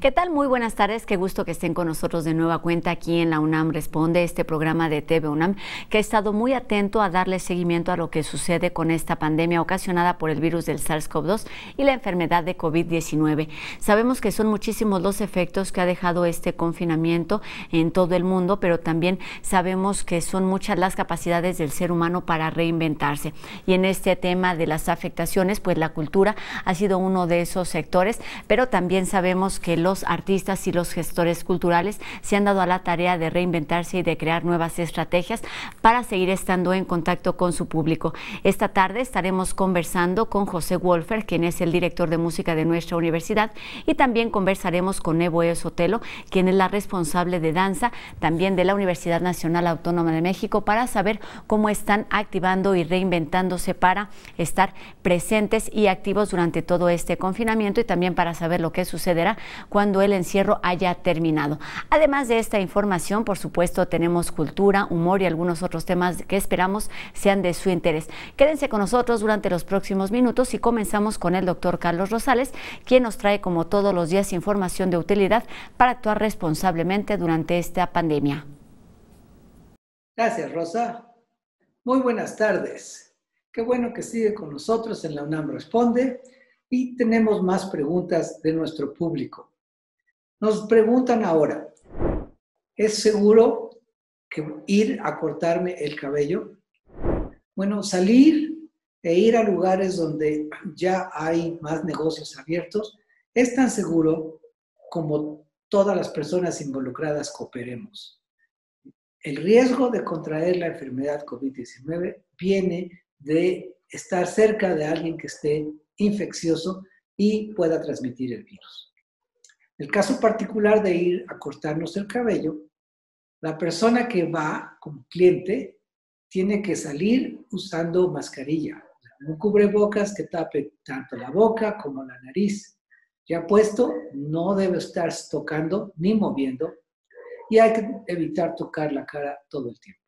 ¿Qué tal? Muy buenas tardes. Qué gusto que estén con nosotros de nueva cuenta aquí en la UNAM Responde, este programa de TV UNAM, que ha estado muy atento a darle seguimiento a lo que sucede con esta pandemia ocasionada por el virus del SARS-CoV-2 y la enfermedad de COVID-19. Sabemos que son muchísimos los efectos que ha dejado este confinamiento en todo el mundo, pero también sabemos que son muchas las capacidades del ser humano para reinventarse. Y en este tema de las afectaciones, pues la cultura ha sido uno de esos sectores, pero también sabemos que los artistas y los gestores culturales se han dado a la tarea de reinventarse y de crear nuevas estrategias para seguir estando en contacto con su público. Esta tarde estaremos conversando con José Wolfer, quien es el director de música de nuestra universidad, y también conversaremos con Evo Sotelo, quien es la responsable de danza también de la Universidad Nacional Autónoma de México, para saber cómo están activando y reinventándose para estar presentes y activos durante todo este confinamiento, y también para saber lo que sucederá cuando el encierro haya terminado. Además de esta información, por supuesto, tenemos cultura, humor y algunos otros temas que esperamos sean de su interés. Quédense con nosotros durante los próximos minutos y comenzamos con el doctor Carlos Rosales, quien nos trae, como todos los días, información de utilidad para actuar responsablemente durante esta pandemia. Gracias, Rosa. Muy buenas tardes. Qué bueno que sigue con nosotros en la UNAM Responde y tenemos más preguntas de nuestro público. Nos preguntan ahora, ¿es seguro que ir a cortarme el cabello? Bueno, salir e ir a lugares donde ya hay más negocios abiertos es tan seguro como todas las personas involucradas cooperemos. El riesgo de contraer la enfermedad COVID-19 viene de estar cerca de alguien que esté infeccioso y pueda transmitir el virus. En el caso particular de ir a cortarnos el cabello, la persona que va como cliente tiene que salir usando mascarilla, un cubrebocas que tape tanto la boca como la nariz. Ya puesto, no debe estar tocando ni moviendo y hay que evitar tocar la cara todo el tiempo.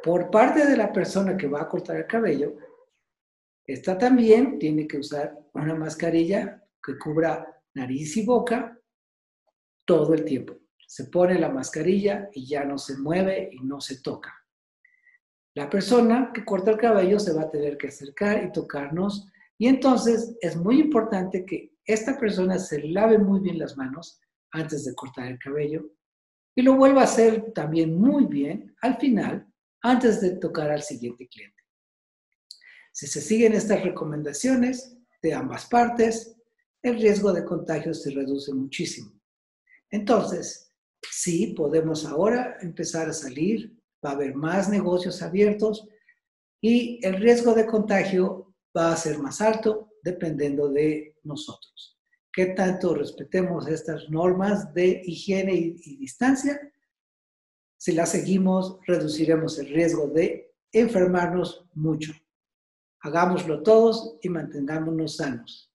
Por parte de la persona que va a cortar el cabello, esta también tiene que usar una mascarilla que cubra nariz y boca todo el tiempo. Se pone la mascarilla y ya no se mueve y no se toca. La persona que corta el cabello se va a tener que acercar y tocarnos, y entonces es muy importante que esta persona se lave muy bien las manos antes de cortar el cabello y lo vuelva a hacer también muy bien al final, antes de tocar al siguiente cliente. Si se siguen estas recomendaciones de ambas partes, el riesgo de contagio se reduce muchísimo. Entonces, sí, podemos ahora empezar a salir, va a haber más negocios abiertos y el riesgo de contagio va a ser más alto dependiendo de nosotros. ¿Qué tanto respetemos estas normas de higiene y distancia? Si las seguimos, reduciremos el riesgo de enfermarnos mucho. Hagámoslo todos y mantengámonos sanos.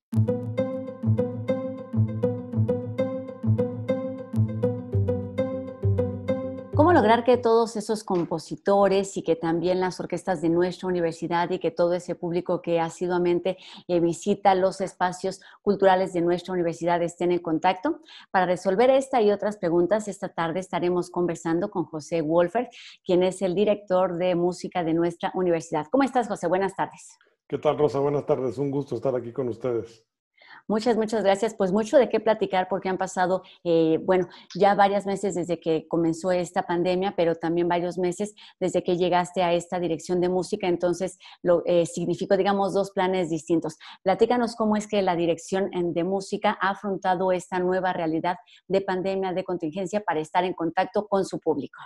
¿Cómo lograr que todos esos compositores y que también las orquestas de nuestra universidad y que todo ese público que asiduamente visita los espacios culturales de nuestra universidad estén en contacto? Para resolver esta y otras preguntas, esta tarde estaremos conversando con José Wolfer, quien es el director de música de nuestra universidad. ¿Cómo estás, José? Buenas tardes. ¿Qué tal, Rosa? Buenas tardes. Un gusto estar aquí con ustedes. Muchas gracias. Pues mucho de qué platicar porque han pasado, ya varios meses desde que comenzó esta pandemia, pero también varios meses desde que llegaste a esta dirección de música. Entonces, significó, digamos, dos planes distintos. Platícanos cómo es que la dirección de música ha afrontado esta nueva realidad de pandemia, de contingencia, para estar en contacto con su público.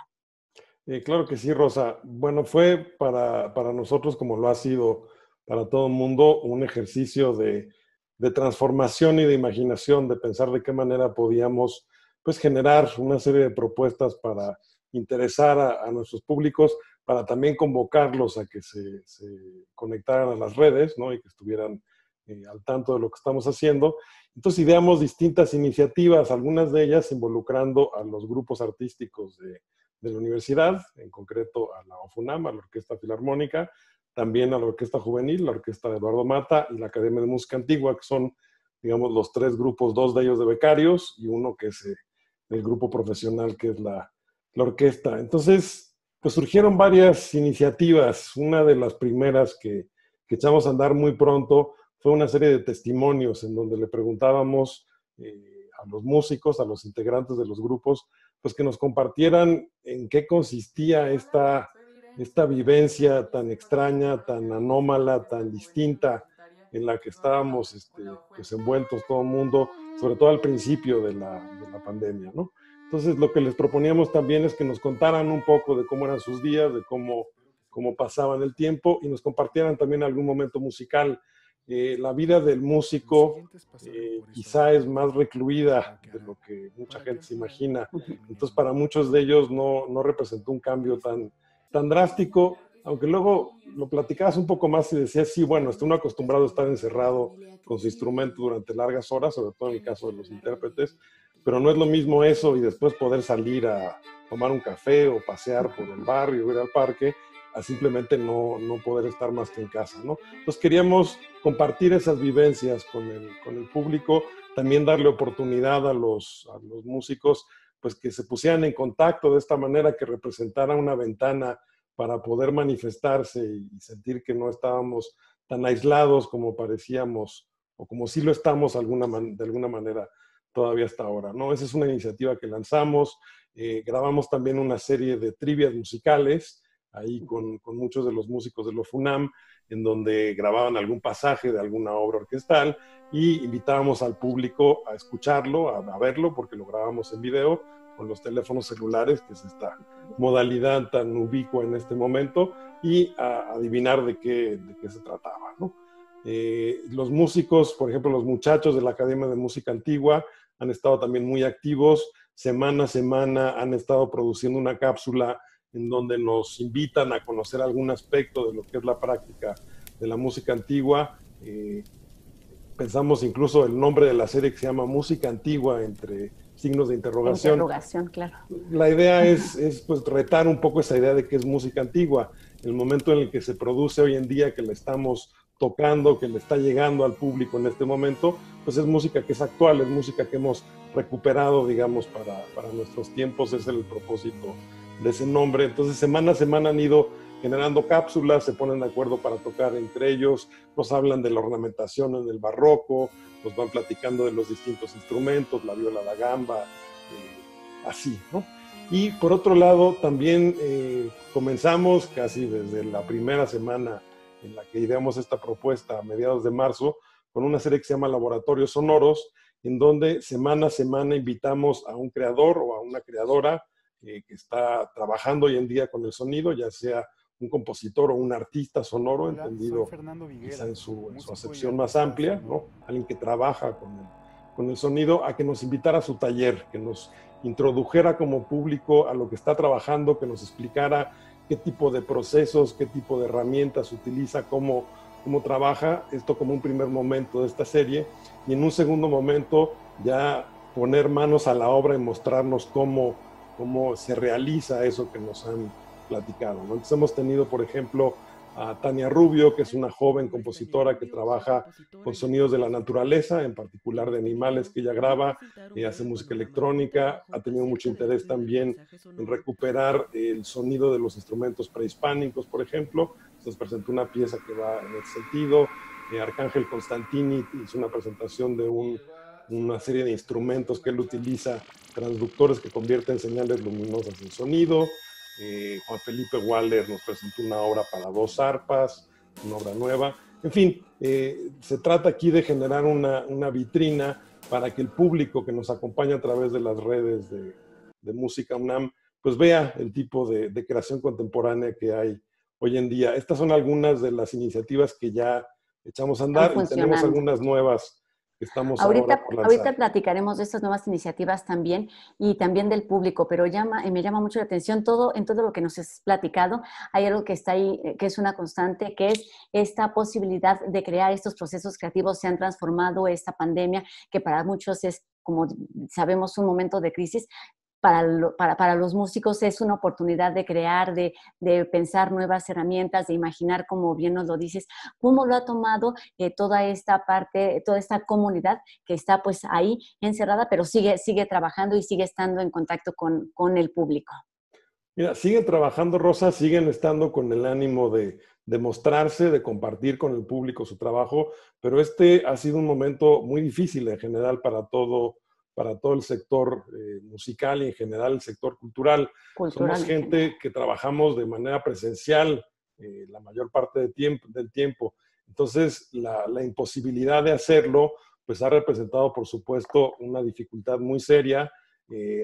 Claro que sí, Rosa. Bueno, fue para nosotros, como lo ha sido para todo el mundo, un ejercicio de transformación y de imaginación, de pensar de qué manera podíamos pues, generar una serie de propuestas para interesar a nuestros públicos, para también convocarlos a que se conectaran a las redes, ¿no? Y que estuvieran al tanto de lo que estamos haciendo. Entonces ideamos distintas iniciativas, algunas de ellas involucrando a los grupos artísticos de la universidad, en concreto a la OFUNAM, a la Orquesta Filarmónica, también a la Orquesta Juvenil, la Orquesta de Eduardo Mata y la Academia de Música Antigua, que son digamos, los 3 grupos, 2 de ellos de becarios y uno que es el grupo profesional, que es la orquesta. Entonces, pues surgieron varias iniciativas. Una de las primeras que echamos a andar muy pronto fue una serie de testimonios en donde le preguntábamos a los músicos, a los integrantes de los grupos, pues que nos compartieran en qué consistía esta vivencia tan extraña, tan anómala, tan distinta en la que estábamos pues envueltos todo el mundo, sobre todo al principio de la pandemia, ¿no? Entonces, lo que les proponíamos también es que nos contaran un poco de cómo eran sus días, de cómo pasaban el tiempo y nos compartieran también algún momento musical. La vida del músico quizá es más recluida de lo que mucha gente se imagina. Entonces, para muchos de ellos no representó un cambio tan drástico, aunque luego lo platicabas un poco más y decías, sí, bueno, estoy uno acostumbrado a estar encerrado con su instrumento durante largas horas, sobre todo en el caso de los intérpretes, pero no es lo mismo eso y después poder salir a tomar un café o pasear por el barrio, ir al parque, a simplemente no poder estar más que en casa, ¿no? Entonces queríamos compartir esas vivencias con el público, también darle oportunidad a los músicos, pues que se pusieran en contacto de esta manera, que representara una ventana para poder manifestarse y sentir que no estábamos tan aislados como parecíamos, o como sí lo estamos de alguna manera todavía hasta ahora, ¿no? Esa es una iniciativa que lanzamos. Grabamos también una serie de trivias musicales, ahí con muchos de los músicos de los FUNAM, en donde grababan algún pasaje de alguna obra orquestal y invitábamos al público a escucharlo, a verlo, porque lo grabamos en video con los teléfonos celulares, que es esta modalidad tan ubicua en este momento, y a adivinar de qué se trataba, ¿no? Los músicos, por ejemplo, los muchachos de la Academia de Música Antigua han estado también muy activos. Semana a semana han estado produciendo una cápsula en donde nos invitan a conocer algún aspecto de lo que es la práctica de la música antigua. Pensamos incluso el nombre de la serie, que se llama Música Antigua, entre signos de interrogación. Interrogación, claro. La idea es pues retar un poco esa idea de que es música antigua. El momento en el que se produce hoy en día, que la estamos tocando, que le está llegando al público en este momento, pues es música que es actual, es música que hemos recuperado, digamos, para nuestros tiempos. Es el propósito de ese nombre. Entonces, semana a semana han ido generando cápsulas, se ponen de acuerdo para tocar entre ellos, nos hablan de la ornamentación en el barroco, nos van platicando de los distintos instrumentos, la viola da gamba, así, ¿no? Y por otro lado, también comenzamos casi desde la primera semana en la que ideamos esta propuesta, a mediados de marzo, con una serie que se llama Laboratorios Sonoros, en donde semana a semana invitamos a un creador o a una creadora que está trabajando hoy en día con el sonido, ya sea un compositor o un artista sonoro, entendido quizá en su acepción más amplia, ¿no? Alguien que trabaja con el sonido, a que nos invitara a su taller, que nos introdujera como público a lo que está trabajando, que nos explicara qué tipo de procesos, qué tipo de herramientas utiliza, cómo trabaja, esto como un primer momento de esta serie, y en un segundo momento ya poner manos a la obra y mostrarnos cómo se realiza eso que nos han platicado, ¿no? Entonces hemos tenido, por ejemplo, a Tania Rubio, que es una joven compositora que trabaja con sonidos de la naturaleza, en particular de animales que ella graba, hace música electrónica, ha tenido mucho interés también en recuperar el sonido de los instrumentos prehispánicos, por ejemplo. Entonces presentó una pieza que va en ese sentido. Arcángel Constantini hizo una presentación de una serie de instrumentos que él utiliza, transductores que convierten señales luminosas en sonido. Juan Felipe Waller nos presentó una obra para 2 arpas, una obra nueva. En fin, se trata aquí de generar una vitrina para que el público que nos acompaña a través de las redes de Música UNAM, pues vea el tipo de creación contemporánea que hay hoy en día. Estas son algunas de las iniciativas que ya echamos a andar y tenemos algunas nuevas que estamos ahora por lanzar. Ahorita platicaremos de estas nuevas iniciativas también y también del público, pero me llama mucho la atención en todo lo que nos has platicado. Hay algo que está ahí, que es una constante, que es esta posibilidad de crear estos procesos creativos. Se han transformado esta pandemia, que para muchos es, como sabemos, un momento de crisis, para los músicos es una oportunidad de crear, de pensar nuevas herramientas, de imaginar, como bien nos lo dices. ¿Cómo lo ha tomado toda esta parte, toda esta comunidad que está pues ahí encerrada, pero sigue trabajando y sigue estando en contacto con el público? Mira, siguen trabajando, Rosa, siguen estando con el ánimo de mostrarse, de compartir con el público su trabajo, pero este ha sido un momento muy difícil en general para todo el sector musical y en general el sector cultural. Somos gente que trabajamos de manera presencial la mayor parte del tiempo. Entonces, la imposibilidad de hacerlo, pues ha representado, por supuesto, una dificultad muy seria.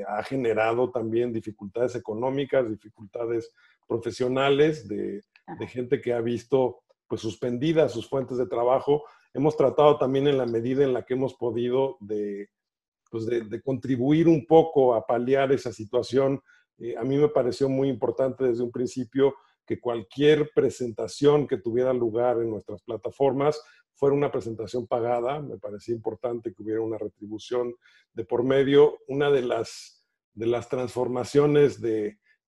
Ha generado también dificultades económicas, dificultades profesionales de gente que ha visto pues suspendidas sus fuentes de trabajo. Hemos tratado también en la medida en la que hemos podido de contribuir un poco a paliar esa situación. A mí me pareció muy importante desde un principio que cualquier presentación que tuviera lugar en nuestras plataformas fuera una presentación pagada. Me parecía importante que hubiera una retribución de por medio. Una de las transformaciones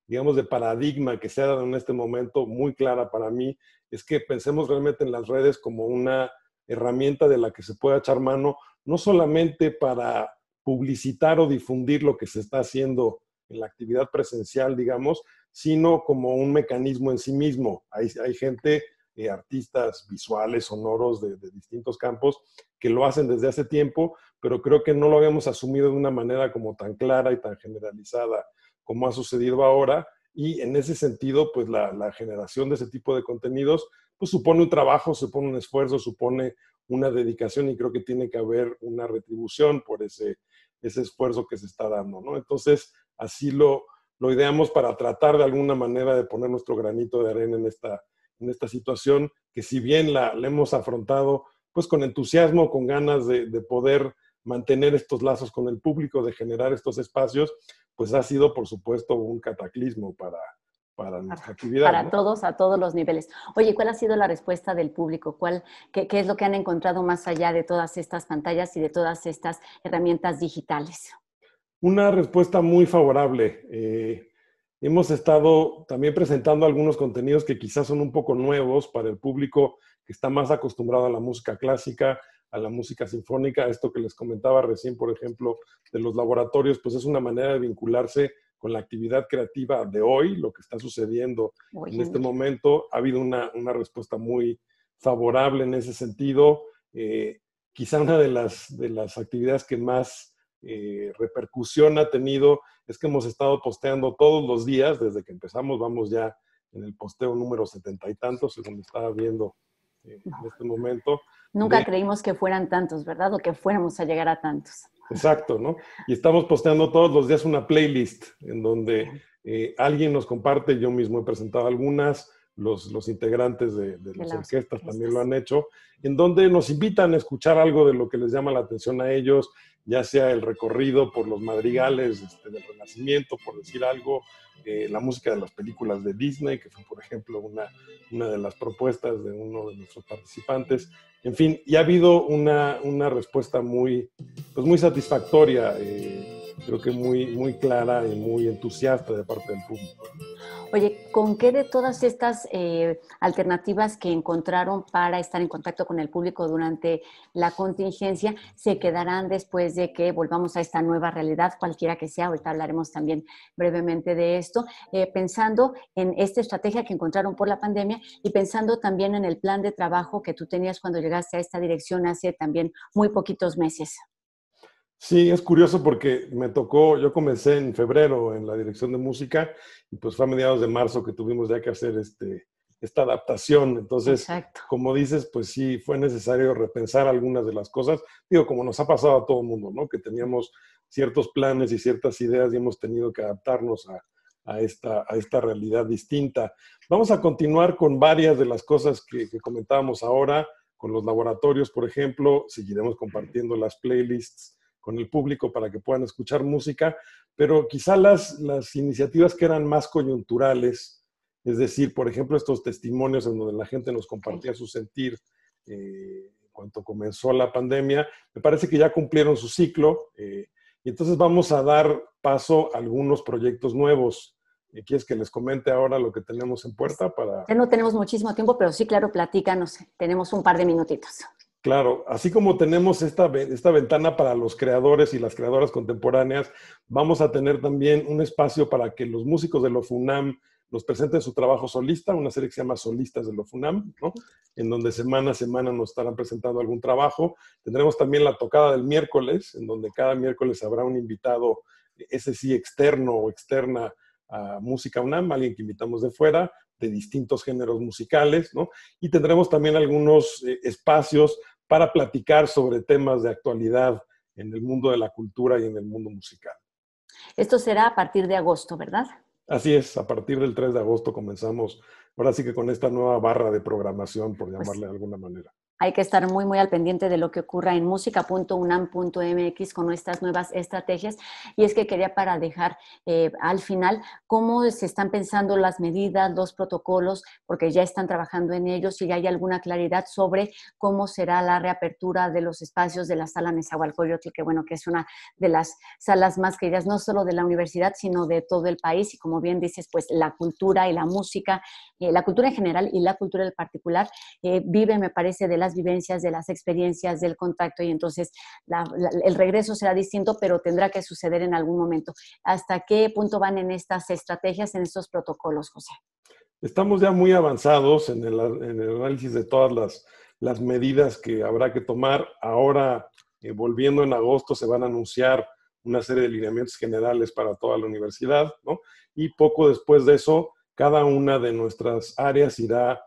digamos, de paradigma que se ha dado en este momento, muy clara para mí, es que pensemos realmente en las redes como una herramienta de la que se pueda echar mano, no solamente para publicitar o difundir lo que se está haciendo en la actividad presencial, digamos, sino como un mecanismo en sí mismo. Hay gente, artistas visuales, sonoros de distintos campos, que lo hacen desde hace tiempo, pero creo que no lo habíamos asumido de una manera como tan clara y tan generalizada como ha sucedido ahora. Y en ese sentido, pues la generación de ese tipo de contenidos, pues supone un trabajo, supone un esfuerzo, supone una dedicación y creo que tiene que haber una retribución por ese esfuerzo que se está dando, ¿no? Entonces, así lo ideamos para tratar de alguna manera de poner nuestro granito de arena en esta situación, que si bien la hemos afrontado pues con entusiasmo, con ganas de poder mantener estos lazos con el público, de generar estos espacios, pues ha sido, por supuesto, un cataclismo para nuestra actividad. Para ¿no? todos, a todos los niveles. Oye, ¿cuál ha sido la respuesta del público? ¿Qué es lo que han encontrado más allá de todas estas pantallas y de todas estas herramientas digitales? Una respuesta muy favorable. Hemos estado también presentando algunos contenidos que quizás son un poco nuevos para el público que está más acostumbrado a la música clásica, a la música sinfónica. Esto que les comentaba recién, por ejemplo, de los laboratorios, pues es una manera de vincularse con la actividad creativa de hoy, lo que está sucediendo en este momento. Ha habido una respuesta muy favorable en ese sentido. Quizá una de las actividades que más repercusión ha tenido es que hemos estado posteando todos los días desde que empezamos. Vamos ya en el posteo número 70 y tantos, según me estaba viendo en este momento. Nunca creímos que fueran tantos, ¿verdad? O que fuéramos a llegar a tantos. Exacto, ¿no? Y estamos posteando todos los días una playlist en donde alguien nos comparte. Yo mismo he presentado algunas, los integrantes de las orquestas también lo han hecho, en donde nos invitan a escuchar algo de lo que les llama la atención a ellos, ya sea el recorrido por los madrigales del Renacimiento, por decir algo, la música de las películas de Disney, que fue, por ejemplo, una de las propuestas de uno de nuestros participantes. En fin, y ha habido una respuesta muy satisfactoria, creo que muy clara y muy entusiasta de parte del público. Oye, ¿con qué de todas estas alternativas que encontraron para estar en contacto con el público durante la contingencia se quedarán después de que volvamos a esta nueva realidad, cualquiera que sea? Ahorita hablaremos también brevemente de esto, pensando en esta estrategia que encontraron por la pandemia y pensando también en el plan de trabajo que tú tenías cuando llegaste a esta dirección hace también muy poquitos meses. Sí, es curioso porque yo comencé en febrero en la dirección de música y pues fue a mediados de marzo que tuvimos ya que hacer esta adaptación. Entonces, exacto, como dices, pues sí, fue necesario repensar algunas de las cosas. Digo, como nos ha pasado a todo el mundo, ¿no? Que teníamos ciertos planes y ciertas ideas y hemos tenido que adaptarnos a esta realidad distinta. Vamos a continuar con varias de las cosas que comentábamos ahora, con los laboratorios, por ejemplo. Seguiremos compartiendo las playlists con el público para que puedan escuchar música, pero quizá las iniciativas que eran más coyunturales, es decir, por ejemplo, estos testimonios en donde la gente nos compartía su sentir en cuanto comenzó la pandemia, me parece que ya cumplieron su ciclo. Y entonces vamos a dar paso a algunos proyectos nuevos. ¿Quieres que les comente ahora lo que tenemos en puerta? Ya no tenemos muchísimo tiempo, pero sí, claro, platícanos. Tenemos un par de minutitos. Claro, así como tenemos esta ventana para los creadores y las creadoras contemporáneas, vamos a tener también un espacio para que los músicos de LoFUNAM nos presenten su trabajo solista, una serie que se llama Solistas de LoFUNAM, ¿no? En donde semana a semana nos estarán presentando algún trabajo. Tendremos también la tocada del miércoles, en donde cada miércoles habrá un invitado, ese sí, externo o externa a Música UNAM, alguien que invitamos de fuera, de distintos géneros musicales, ¿no? Y tendremos también algunos espacios para platicar sobre temas de actualidad en el mundo de la cultura y en el mundo musical. Esto será a partir de agosto, ¿verdad? Así es, a partir del 3 de agosto comenzamos, ahora sí que con esta nueva barra de programación, por llamarle de alguna manera. Hay que estar muy, muy al pendiente de lo que ocurra en musica.unam.mx con nuestras nuevas estrategias. Y es que quería para dejar al final cómo se están pensando las medidas, los protocolos, porque ya están trabajando en ellos y ya hay alguna claridad sobre cómo será la reapertura de los espacios de la Sala Nezahualcóyotl, que bueno, que es una de las salas más queridas, no solo de la universidad, sino de todo el país. Y como bien dices, pues la cultura y la música, la cultura en general y la cultura en particular, vive, me parece, de las vivencias, de las experiencias, del contacto, y entonces el regreso será distinto, pero tendrá que suceder en algún momento. ¿Hasta qué punto van en estas estrategias, en estos protocolos, José? Estamos ya muy avanzados en el análisis de todas las medidas que habrá que tomar. Ahora, volviendo en agosto, se van a anunciar una serie de lineamientos generales para toda la universidad, ¿no? Y poco después de eso, cada una de nuestras áreas irá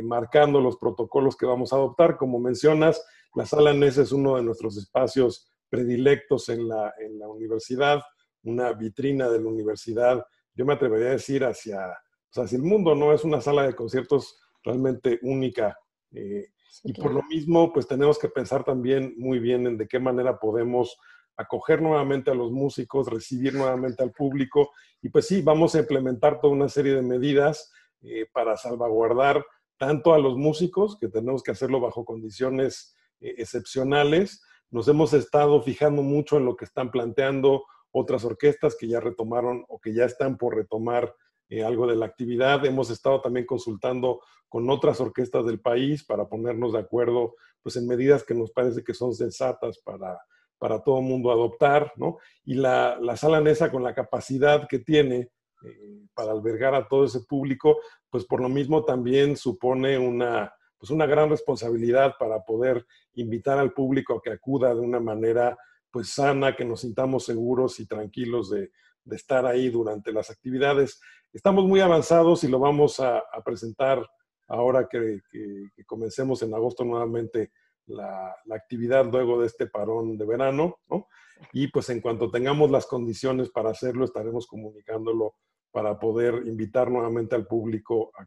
marcando los protocolos que vamos a adoptar. Como mencionas, la Sala NES es uno de nuestros espacios predilectos en la universidad, una vitrina de la universidad, yo me atrevería a decir hacia el mundo, ¿no? Es una sala de conciertos realmente única. Sí, y claro, por lo mismo, pues tenemos que pensar también muy bien en de qué manera podemos acoger nuevamente a los músicos, recibir nuevamente al público, y pues sí, vamos a implementar toda una serie de medidas para salvaguardar tanto a los músicos, que tenemos que hacerlo bajo condiciones excepcionales. Nos hemos estado fijando mucho en lo que están planteando otras orquestas que ya retomaron o que ya están por retomar algo de la actividad. Hemos estado también consultando con otras orquestas del país para ponernos de acuerdo pues, en medidas que nos parece que son sensatas para todo el mundo adoptar, ¿no? Y la Sala NESA, con la capacidad que tiene para albergar a todo ese público, pues por lo mismo también supone una gran responsabilidad para poder invitar al público a que acuda de una manera pues sana, que nos sintamos seguros y tranquilos de estar ahí durante las actividades. Estamos muy avanzados y lo vamos a presentar ahora que comencemos en agosto nuevamente la actividad luego de este parón de verano, ¿no? Y pues en cuanto tengamos las condiciones para hacerlo, estaremos comunicándolo para poder invitar nuevamente al público a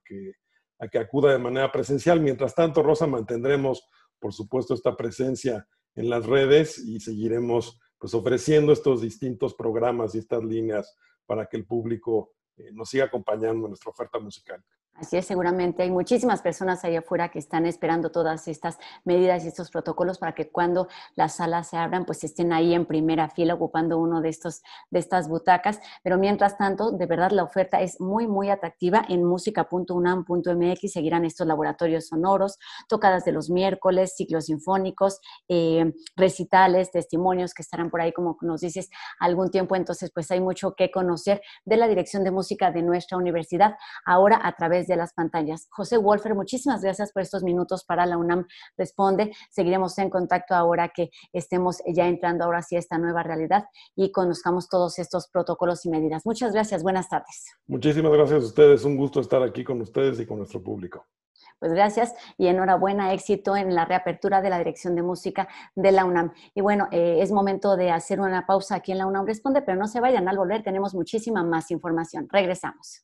que acuda de manera presencial. Mientras tanto, Rosa, mantendremos, por supuesto, esta presencia en las redes y seguiremos pues, ofreciendo estos distintos programas y estas líneas para que el público nos siga acompañando en nuestra oferta musical. Así es, seguramente hay muchísimas personas allá afuera que están esperando todas estas medidas y estos protocolos para que cuando las salas se abran, pues estén ahí en primera fila ocupando uno de estas butacas. Pero mientras tanto, de verdad la oferta es muy, muy atractiva. En música.unam.mx seguirán estos laboratorios sonoros, tocadas de los miércoles, ciclos sinfónicos, recitales, testimonios que estarán por ahí, como nos dices, algún tiempo. Entonces, pues hay mucho que conocer de la Dirección de Música de nuestra universidad, ahora a través de las pantallas. José Wolfer, muchísimas gracias por estos minutos para la UNAM Responde. Seguiremos en contacto ahora que estemos ya entrando ahora sí a esta nueva realidad y conozcamos todos estos protocolos y medidas. Muchas gracias, buenas tardes. Muchísimas gracias a ustedes, un gusto estar aquí con ustedes y con nuestro público. Pues gracias y enhorabuena, éxito en la reapertura de la Dirección de Música de la UNAM. Y bueno, es momento de hacer una pausa aquí en la UNAM Responde, pero no se vayan, al volver tenemos muchísima más información. Regresamos.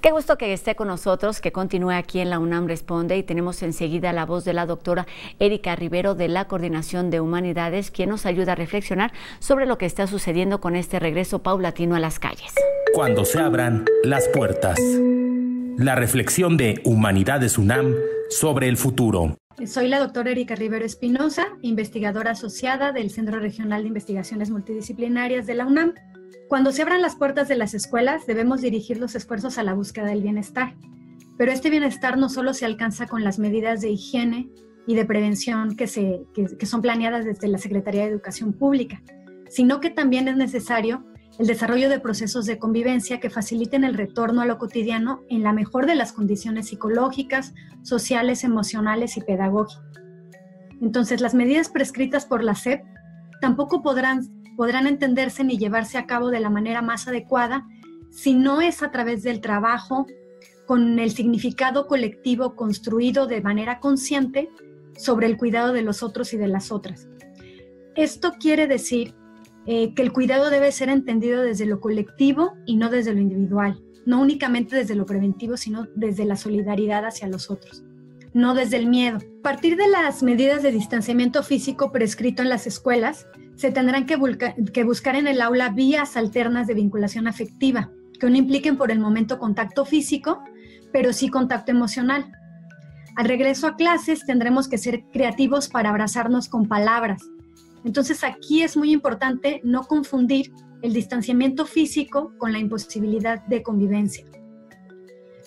Qué gusto que esté con nosotros, que continúe aquí en la UNAM Responde, y tenemos enseguida la voz de la doctora Erika Rivero de la Coordinación de Humanidades, quien nos ayuda a reflexionar sobre lo que está sucediendo con este regreso paulatino a las calles. Cuando se abran las puertas. La reflexión de Humanidades UNAM sobre el futuro. Soy la doctora Erika Rivero Espinosa, investigadora asociada del Centro Regional de Investigaciones Multidisciplinarias de la UNAM. Cuando se abran las puertas de las escuelas, debemos dirigir los esfuerzos a la búsqueda del bienestar. Pero este bienestar no solo se alcanza con las medidas de higiene y de prevención que son planeadas desde la Secretaría de Educación Pública, sino que también es necesario el desarrollo de procesos de convivencia que faciliten el retorno a lo cotidiano en la mejor de las condiciones psicológicas, sociales, emocionales y pedagógicas. Entonces, las medidas prescritas por la SEP tampoco podrán entenderse ni llevarse a cabo de la manera más adecuada si no es a través del trabajo con el significado colectivo construido de manera consciente sobre el cuidado de los otros y de las otras. Esto quiere decir que el cuidado debe ser entendido desde lo colectivo y no desde lo individual, no únicamente desde lo preventivo, sino desde la solidaridad hacia los otros, no desde el miedo. A partir de las medidas de distanciamiento físico prescrito en las escuelas, se tendrán que buscar en el aula vías alternas de vinculación afectiva, que no impliquen por el momento contacto físico, pero sí contacto emocional. Al regreso a clases tendremos que ser creativos para abrazarnos con palabras. Entonces aquí es muy importante no confundir el distanciamiento físico con la imposibilidad de convivencia.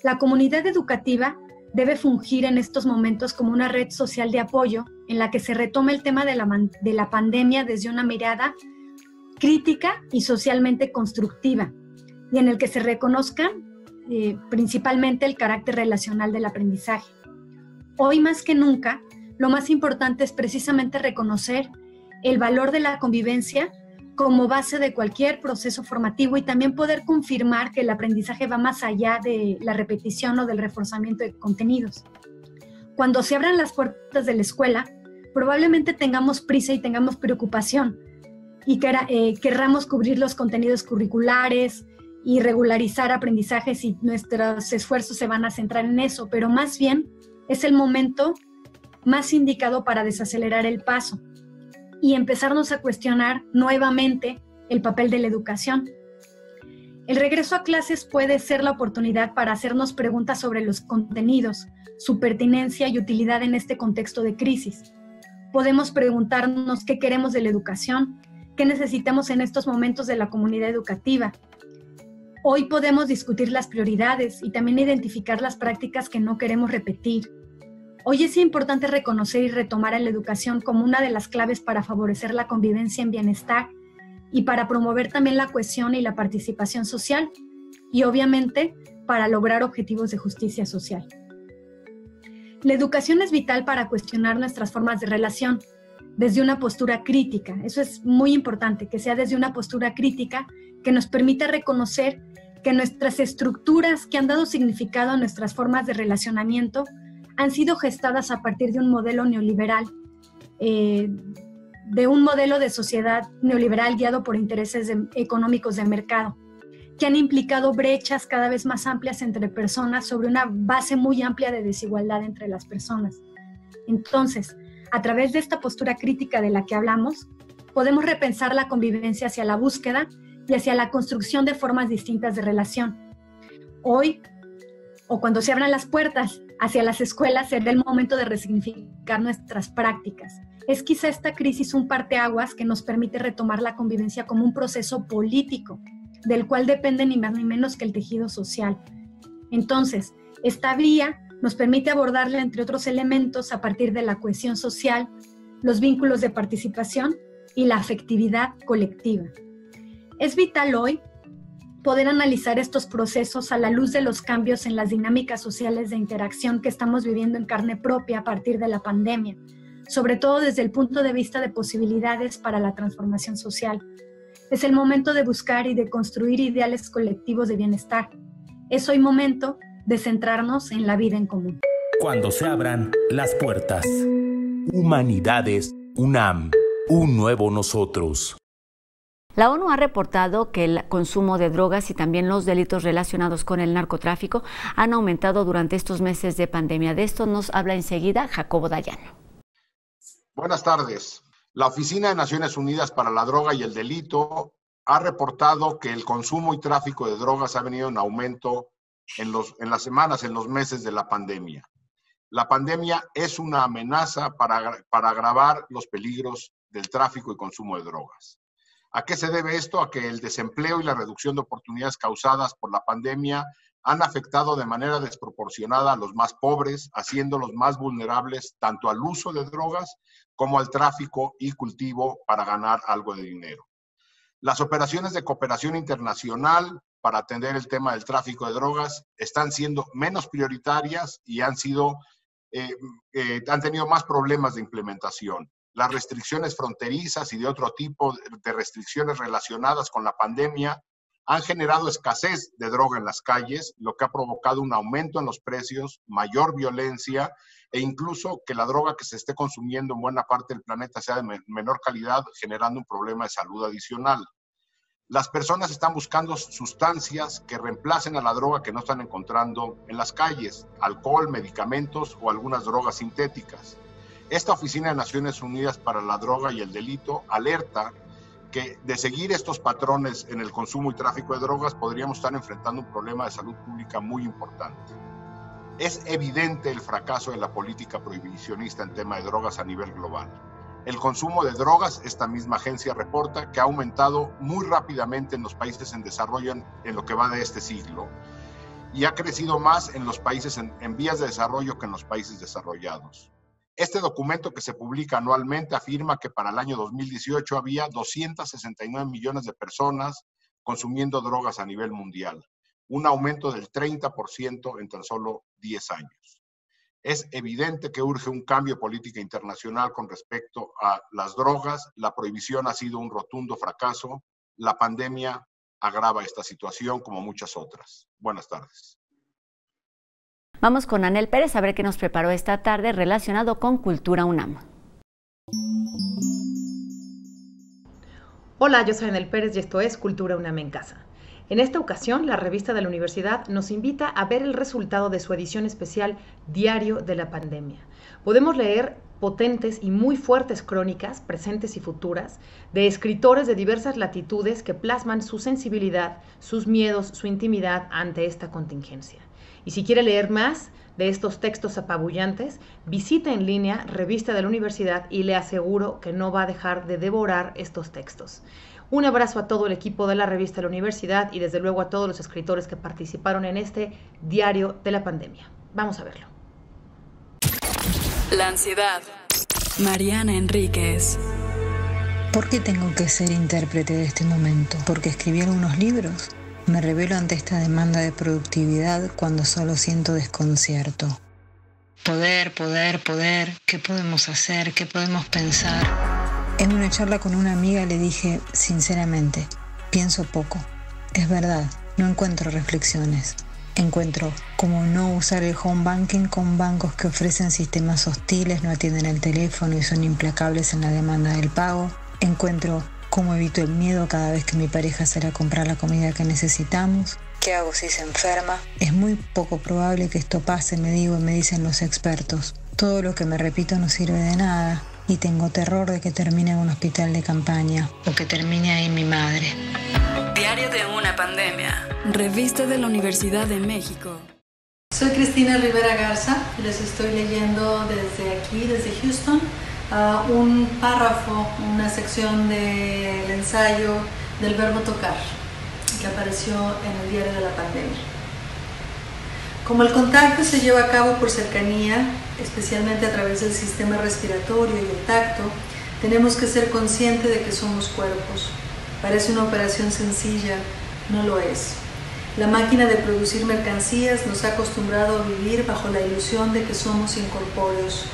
La comunidad educativa debe fungir en estos momentos como una red social de apoyo en la que se retome el tema de la pandemia desde una mirada crítica y socialmente constructiva, y en el que se reconozca principalmente el carácter relacional del aprendizaje. Hoy más que nunca, lo más importante es precisamente reconocer el valor de la convivencia como base de cualquier proceso formativo y también poder confirmar que el aprendizaje va más allá de la repetición o del reforzamiento de contenidos. Cuando se abran las puertas de la escuela, probablemente tengamos prisa y tengamos preocupación y querramos cubrir los contenidos curriculares y regularizar aprendizajes y nuestros esfuerzos se van a centrar en eso, pero más bien es el momento más indicado para desacelerar el paso y empezarnos a cuestionar nuevamente el papel de la educación. El regreso a clases puede ser la oportunidad para hacernos preguntas sobre los contenidos, su pertinencia y utilidad en este contexto de crisis. Podemos preguntarnos qué queremos de la educación, qué necesitamos en estos momentos de la comunidad educativa. Hoy podemos discutir las prioridades y también identificar las prácticas que no queremos repetir. Hoy es importante reconocer y retomar a la educación como una de las claves para favorecer la convivencia en bienestar y para promover también la cohesión y la participación social y obviamente para lograr objetivos de justicia social. La educación es vital para cuestionar nuestras formas de relación desde una postura crítica. Eso es muy importante, que sea desde una postura crítica que nos permita reconocer que nuestras estructuras que han dado significado a nuestras formas de relacionamiento han sido gestadas a partir de un modelo neoliberal, de un modelo de sociedad neoliberal guiado por intereses económicos de mercado, que han implicado brechas cada vez más amplias entre personas sobre una base muy amplia de desigualdad entre las personas. Entonces, a través de esta postura crítica de la que hablamos, podemos repensar la convivencia hacia la búsqueda y hacia la construcción de formas distintas de relación. Hoy, o cuando se abran las puertas hacia las escuelas, será el momento de resignificar nuestras prácticas. Es quizá esta crisis un parteaguas que nos permite retomar la convivencia como un proceso político, del cual depende ni más ni menos que el tejido social. Entonces, esta vía nos permite abordarla, entre otros elementos, a partir de la cohesión social, los vínculos de participación y la afectividad colectiva. Es vital hoy poder analizar estos procesos a la luz de los cambios en las dinámicas sociales de interacción que estamos viviendo en carne propia a partir de la pandemia, sobre todo desde el punto de vista de posibilidades para la transformación social. Es el momento de buscar y de construir ideales colectivos de bienestar. Es hoy momento de centrarnos en la vida en común. Cuando se abran las puertas. Humanidades UNAM. Un nuevo nosotros. La ONU ha reportado que el consumo de drogas y también los delitos relacionados con el narcotráfico han aumentado durante estos meses de pandemia. De esto nos habla enseguida Jacobo Dayano. Buenas tardes. La Oficina de Naciones Unidas para la Droga y el Delito ha reportado que el consumo y tráfico de drogas ha venido en aumento en los meses de la pandemia. La pandemia es una amenaza para agravar los peligros del tráfico y consumo de drogas. ¿A qué se debe esto? A que el desempleo y la reducción de oportunidades causadas por la pandemia han afectado de manera desproporcionada a los más pobres, haciéndolos más vulnerables tanto al uso de drogas como al tráfico y cultivo para ganar algo de dinero. Las operaciones de cooperación internacional para atender el tema del tráfico de drogas están siendo menos prioritarias y han tenido más problemas de implementación. Las restricciones fronterizas y de otro tipo de restricciones relacionadas con la pandemia han generado escasez de droga en las calles, lo que ha provocado un aumento en los precios, mayor violencia e incluso que la droga que se esté consumiendo en buena parte del planeta sea de menor calidad, generando un problema de salud adicional. Las personas están buscando sustancias que reemplacen a la droga que no están encontrando en las calles, alcohol, medicamentos o algunas drogas sintéticas. Esta Oficina de Naciones Unidas para la Droga y el Delito alerta que de seguir estos patrones en el consumo y tráfico de drogas podríamos estar enfrentando un problema de salud pública muy importante. Es evidente el fracaso de la política prohibicionista en tema de drogas a nivel global. El consumo de drogas, esta misma agencia reporta, que ha aumentado muy rápidamente en los países en desarrollo en lo que va de este siglo y ha crecido más en los países en vías de desarrollo que en los países desarrollados. Este documento que se publica anualmente afirma que para el año 2018 había 269 millones de personas consumiendo drogas a nivel mundial, un aumento del 30% en tan solo 10 años. Es evidente que urge un cambio de política internacional con respecto a las drogas. La prohibición ha sido un rotundo fracaso. La pandemia agrava esta situación como muchas otras. Buenas tardes. Vamos con Anel Pérez a ver qué nos preparó esta tarde relacionado con Cultura UNAM. Hola, yo soy Anel Pérez y esto es Cultura UNAM en Casa. En esta ocasión, la revista de la universidad nos invita a ver el resultado de su edición especial Diario de la Pandemia. Podemos leer potentes y muy fuertes crónicas, presentes y futuras, de escritores de diversas latitudes que plasman su sensibilidad, sus miedos, su intimidad ante esta contingencia. Y si quiere leer más de estos textos apabullantes, visite en línea Revista de la Universidad y le aseguro que no va a dejar de devorar estos textos. Un abrazo a todo el equipo de la Revista de la Universidad y desde luego a todos los escritores que participaron en este Diario de la Pandemia. Vamos a verlo. La ansiedad. Mariana Enríquez. ¿Por qué tengo que ser intérprete de este momento? ¿Porque escribí algunos libros? Me rebelo ante esta demanda de productividad cuando solo siento desconcierto. Poder. ¿Qué podemos hacer? ¿Qué podemos pensar? En una charla con una amiga le dije, sinceramente, pienso poco. Es verdad, no encuentro reflexiones. Encuentro cómo no usar el home banking con bancos que ofrecen sistemas hostiles, no atienden el teléfono y son implacables en la demanda del pago. Encuentro cómo evito el miedo cada vez que mi pareja sale a comprar la comida que necesitamos. ¿Qué hago si se enferma? Es muy poco probable que esto pase, me dicen los expertos. Todo lo que me repito no sirve de nada. Y tengo terror de que termine en un hospital de campaña o que termine ahí mi madre. Diario de una pandemia. Revista de la Universidad de México. Soy Cristina Rivera Garza y les estoy leyendo desde aquí, desde Houston, un párrafo, una sección del ensayo del verbo tocar que apareció en el Diario de la Pandemia. Como el contacto se lleva a cabo por cercanía, especialmente a través del sistema respiratorio y el tacto, tenemos que ser conscientes de que somos cuerpos. Parece una operación sencilla, no lo es. La máquina de producir mercancías nos ha acostumbrado a vivir bajo la ilusión de que somos incorpóreos.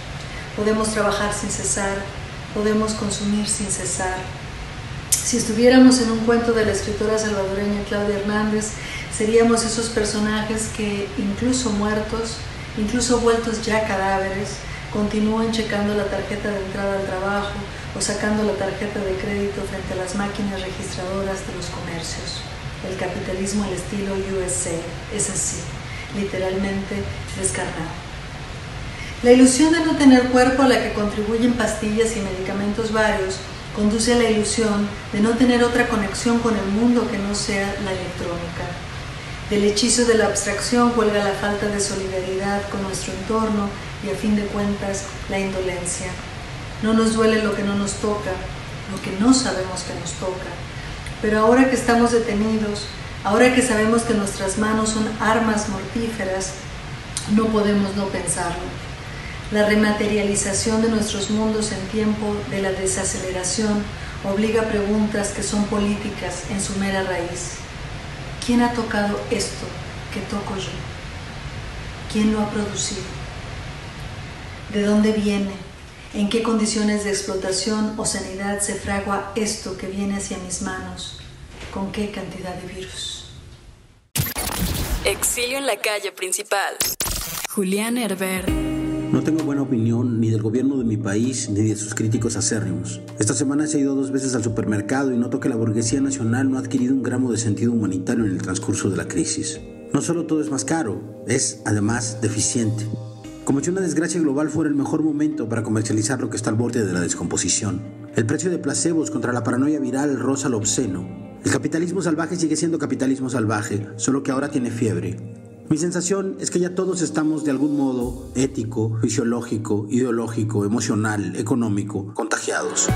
Podemos trabajar sin cesar, podemos consumir sin cesar. Si estuviéramos en un cuento de la escritora salvadoreña Claudia Hernández, seríamos esos personajes que, incluso muertos, incluso vueltos ya cadáveres, continúan checando la tarjeta de entrada al trabajo o sacando la tarjeta de crédito frente a las máquinas registradoras de los comercios. El capitalismo al estilo USA es así, literalmente descarnado. La ilusión de no tener cuerpo a la que contribuyen pastillas y medicamentos varios conduce a la ilusión de no tener otra conexión con el mundo que no sea la electrónica. Del hechizo de la abstracción cuelga la falta de solidaridad con nuestro entorno y, a fin de cuentas, la indolencia. No nos duele lo que no nos toca, lo que no sabemos que nos toca. Pero ahora que estamos detenidos, ahora que sabemos que nuestras manos son armas mortíferas, no podemos no pensarlo. La rematerialización de nuestros mundos en tiempo de la desaceleración obliga a preguntas que son políticas en su mera raíz. ¿Quién ha tocado esto que toco yo? ¿Quién lo ha producido? ¿De dónde viene? ¿En qué condiciones de explotación o sanidad se fragua esto que viene hacia mis manos? ¿Con qué cantidad de virus? Exilio en la calle principal. Julián Herber. No tengo buena opinión ni del gobierno de mi país ni de sus críticos acérrimos. Esta semana he ido 2 veces al supermercado y noto que la burguesía nacional no ha adquirido un gramo de sentido humanitario en el transcurso de la crisis. No solo todo es más caro, es además deficiente. Como si una desgracia global fuera el mejor momento para comercializar lo que está al borde de la descomposición. El precio de placebos contra la paranoia viral roza lo obsceno. El capitalismo salvaje sigue siendo capitalismo salvaje, solo que ahora tiene fiebre. Mi sensación es que ya todos estamos de algún modo ético, fisiológico, ideológico, emocional, económico, contagiados.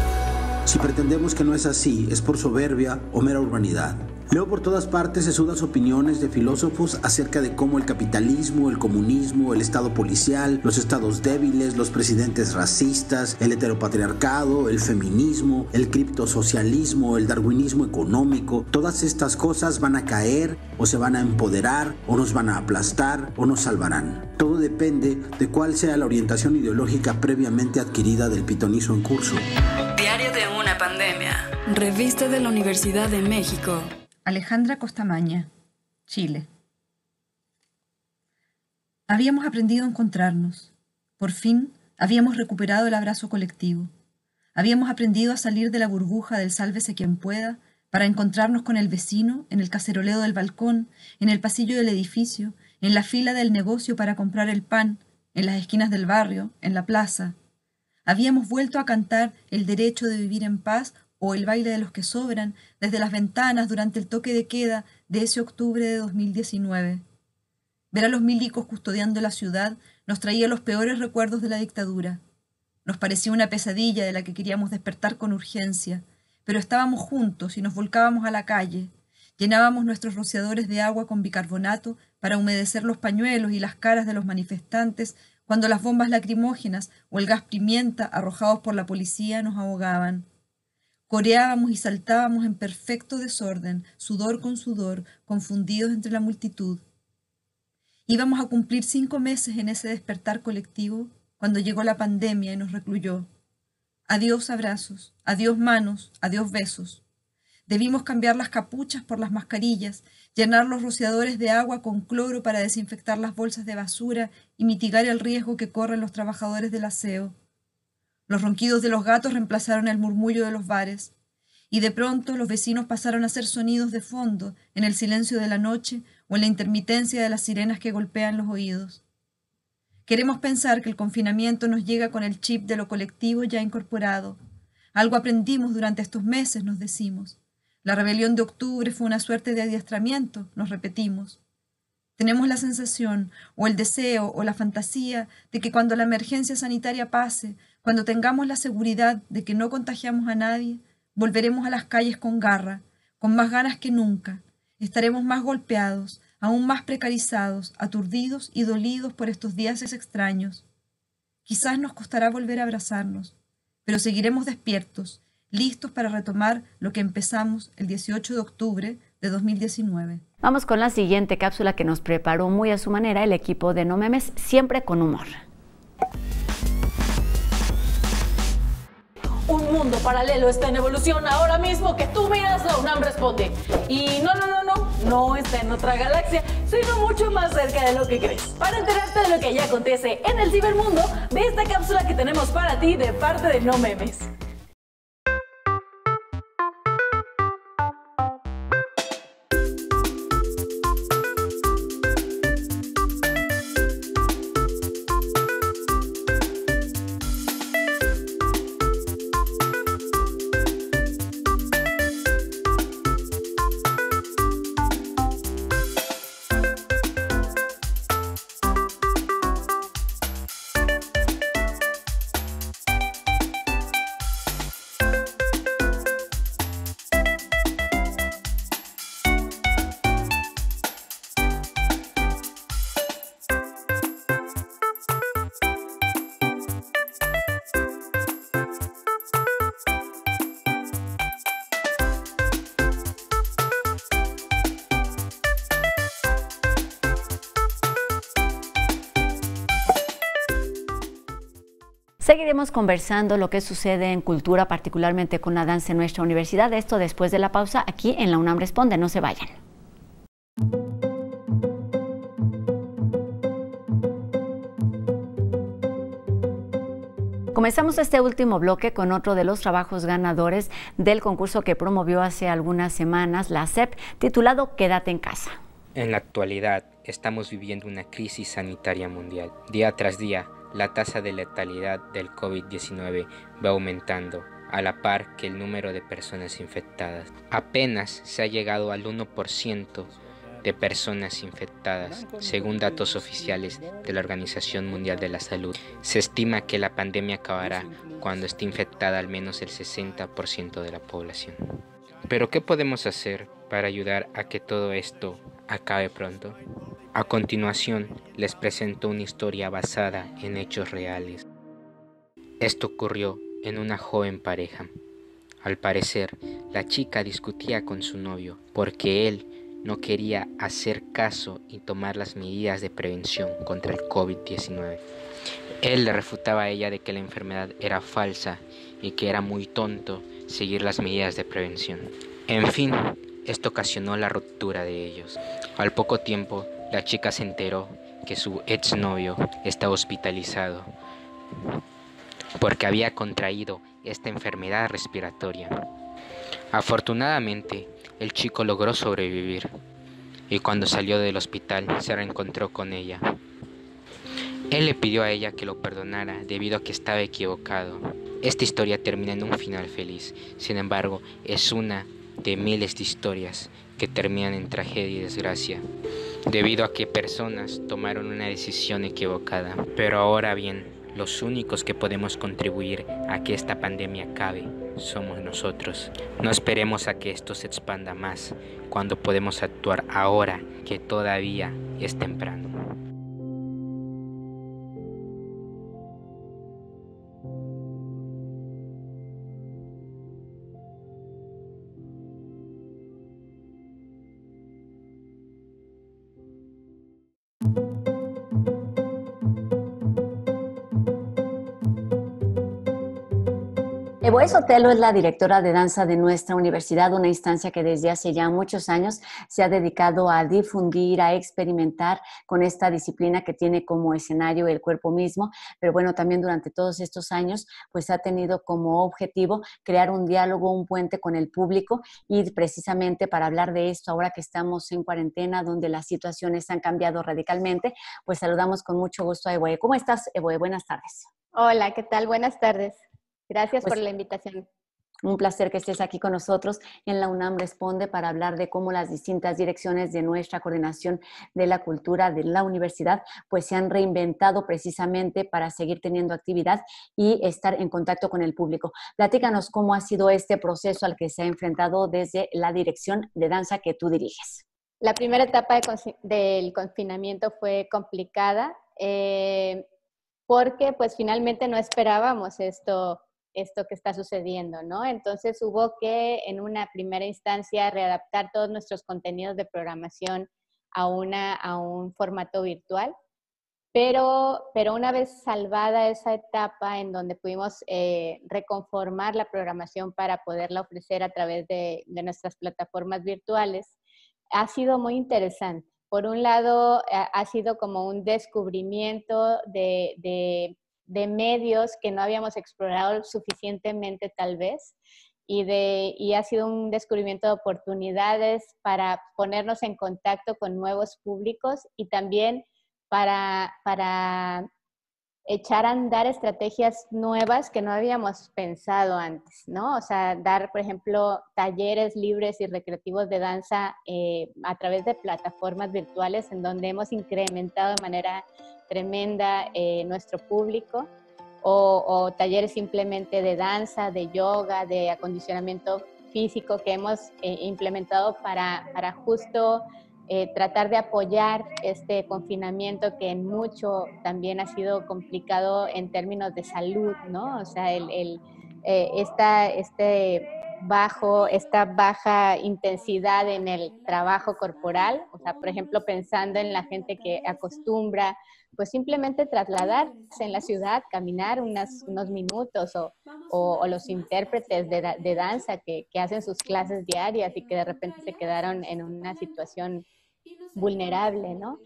Si pretendemos que no es así, es por soberbia o mera urbanidad. Leo por todas partes sesudas opiniones de filósofos acerca de cómo el capitalismo, el comunismo, el estado policial, los estados débiles, los presidentes racistas, el heteropatriarcado, el feminismo, el criptosocialismo, el darwinismo económico, todas estas cosas van a caer o se van a empoderar o nos van a aplastar o nos salvarán. Todo depende de cuál sea la orientación ideológica previamente adquirida del pitonizo en curso. Diario de una pandemia. Revista de la Universidad de México. Alejandra Costamaña, Chile. Habíamos aprendido a encontrarnos. Por fin, habíamos recuperado el abrazo colectivo. Habíamos aprendido a salir de la burbuja del sálvese quien pueda para encontrarnos con el vecino en el caceroleo del balcón, en el pasillo del edificio, en la fila del negocio para comprar el pan, en las esquinas del barrio, en la plaza. Habíamos vuelto a cantar el derecho de vivir en paz o el baile de los que sobran desde las ventanas durante el toque de queda de ese octubre de 2019. Ver a los milicos custodiando la ciudad nos traía los peores recuerdos de la dictadura. Nos parecía una pesadilla de la que queríamos despertar con urgencia, pero estábamos juntos y nos volcábamos a la calle. Llenábamos nuestros rociadores de agua con bicarbonato para humedecer los pañuelos y las caras de los manifestantes cuando las bombas lacrimógenas o el gas pimienta arrojados por la policía nos ahogaban. Coreábamos y saltábamos en perfecto desorden, sudor con sudor, confundidos entre la multitud. Íbamos a cumplir 5 meses en ese despertar colectivo cuando llegó la pandemia y nos recluyó. Adiós abrazos, adiós manos, adiós besos. Debimos cambiar las capuchas por las mascarillas, llenar los rociadores de agua con cloro para desinfectar las bolsas de basura y mitigar el riesgo que corren los trabajadores del aseo. Los ronquidos de los gatos reemplazaron el murmullo de los bares, y de pronto los vecinos pasaron a ser sonidos de fondo en el silencio de la noche o en la intermitencia de las sirenas que golpean los oídos. Queremos pensar que el confinamiento nos llega con el chip de lo colectivo ya incorporado. Algo aprendimos durante estos meses, nos decimos. La rebelión de octubre fue una suerte de adiestramiento, nos repetimos. Tenemos la sensación, o el deseo, o la fantasía de que cuando la emergencia sanitaria pase, cuando tengamos la seguridad de que no contagiamos a nadie, volveremos a las calles con garra, con más ganas que nunca. Estaremos más golpeados, aún más precarizados, aturdidos y dolidos por estos días extraños. Quizás nos costará volver a abrazarnos, pero seguiremos despiertos, listos para retomar lo que empezamos el 18 de octubre de 2019. Vamos con la siguiente cápsula que nos preparó muy a su manera el equipo de No Memes, siempre con humor. Un mundo paralelo está en evolución ahora mismo que tú miras, la UNAM responde. Y no está en otra galaxia, sino mucho más cerca de lo que crees. Para enterarte de lo que ya acontece en el cibermundo, ve esta cápsula que tenemos para ti de parte de No Memes. Seguiremos conversando lo que sucede en cultura, particularmente con la danza en nuestra universidad. Esto después de la pausa aquí en la UNAM Responde. No se vayan. Comenzamos este último bloque con otro de los trabajos ganadores del concurso que promovió hace algunas semanas la SEP, titulado Quédate en casa. En la actualidad, estamos viviendo una crisis sanitaria mundial. Día tras día, la tasa de letalidad del COVID-19 va aumentando, a la par que el número de personas infectadas. Apenas se ha llegado al 1% de personas infectadas, según datos oficiales de la Organización Mundial de la Salud. Se estima que la pandemia acabará cuando esté infectada al menos el 60% de la población. ¿Pero qué podemos hacer para ayudar a que todo esto acabe pronto? A continuación, les presento una historia basada en hechos reales. Esto ocurrió en una joven pareja. Al parecer, la chica discutía con su novio porque él no quería hacer caso y tomar las medidas de prevención contra el COVID-19. Él le refutaba a ella de que la enfermedad era falsa y que era muy tonto seguir las medidas de prevención. En fin, esto ocasionó la ruptura de ellos. Al poco tiempo, la chica se enteró que su exnovio estaba hospitalizado porque había contraído esta enfermedad respiratoria. Afortunadamente, el chico logró sobrevivir y cuando salió del hospital se reencontró con ella. Él le pidió a ella que lo perdonara debido a que estaba equivocado. Esta historia termina en un final feliz, sin embargo, es una de miles de historias que terminan en tragedia y desgracia, debido a que personas tomaron una decisión equivocada. Pero ahora bien, los únicos que podemos contribuir a que esta pandemia acabe somos nosotros. No esperemos a que esto se expanda más, cuando podemos actuar ahora que todavía es temprano. Evoe Sotelo es la directora de danza de nuestra universidad, una instancia que desde hace ya muchos años se ha dedicado a difundir, a experimentar con esta disciplina que tiene como escenario el cuerpo mismo, pero bueno, también durante todos estos años pues ha tenido como objetivo crear un diálogo, un puente con el público y precisamente para hablar de esto, ahora que estamos en cuarentena, donde las situaciones han cambiado radicalmente, pues saludamos con mucho gusto a Evoe. ¿Cómo estás, Evoe? Buenas tardes. Hola, ¿qué tal? Buenas tardes. Gracias por la invitación. Un placer que estés aquí con nosotros en la UNAM Responde para hablar de cómo las distintas direcciones de nuestra coordinación de la cultura de la universidad pues se han reinventado precisamente para seguir teniendo actividad y estar en contacto con el público. Platícanos cómo ha sido este proceso al que se ha enfrentado desde la dirección de danza que tú diriges. La primera etapa del confinamiento fue complicada porque pues finalmente no esperábamos esto que está sucediendo, ¿no? Entonces hubo que en una primera instancia readaptar todos nuestros contenidos de programación a un formato virtual, pero una vez salvada esa etapa en donde pudimos reconformar la programación para poderla ofrecer a través de nuestras plataformas virtuales, ha sido muy interesante. Por un lado, ha sido como un descubrimiento de medios que no habíamos explorado suficientemente tal vez y ha sido un descubrimiento de oportunidades para ponernos en contacto con nuevos públicos y también para echar a andar estrategias nuevas que no habíamos pensado antes, ¿no? O sea, dar, por ejemplo, talleres libres y recreativos de danza a través de plataformas virtuales en donde hemos incrementado de manera tremenda nuestro público o talleres simplemente de danza, de yoga, de acondicionamiento físico que hemos implementado para justo tratar de apoyar este confinamiento que en mucho también ha sido complicado en términos de salud, ¿no? O sea, este esta baja intensidad en el trabajo corporal, o sea, por ejemplo, pensando en la gente que acostumbra, pues simplemente trasladarse en la ciudad, caminar unos minutos, o los intérpretes de danza que hacen sus clases diarias y que de repente se quedaron en una situación vulnerable, ¿no?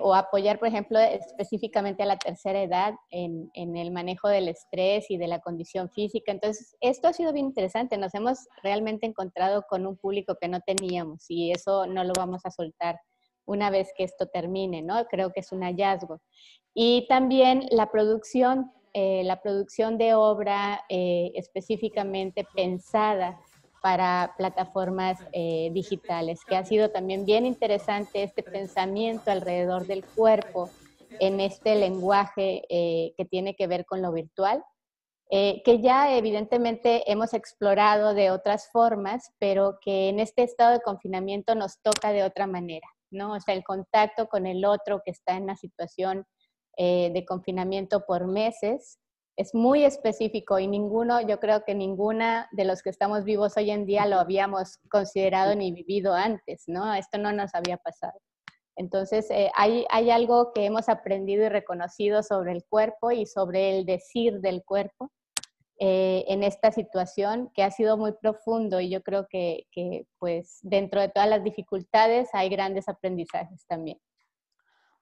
O apoyar, por ejemplo, específicamente a la tercera edad en el manejo del estrés y de la condición física. Entonces, esto ha sido bien interesante. Nos hemos realmente encontrado con un público que no teníamos y eso no lo vamos a soltar una vez que esto termine, ¿no? Creo que es un hallazgo. Y también la producción de obra específicamente pensada para plataformas digitales, que ha sido también bien interesante este pensamiento alrededor del cuerpo en este lenguaje que tiene que ver con lo virtual, que ya evidentemente hemos explorado de otras formas, pero que en este estado de confinamiento nos toca de otra manera, ¿no? O sea, el contacto con el otro que está en una situación de confinamiento por meses, es muy específico y yo creo que ninguna de los que estamos vivos hoy en día lo habíamos considerado ni vivido antes, ¿no? Esto no nos había pasado. Entonces, hay algo que hemos aprendido y reconocido sobre el cuerpo y sobre el decir del cuerpo en esta situación que ha sido muy profundo y yo creo que pues dentro de todas las dificultades hay grandes aprendizajes también.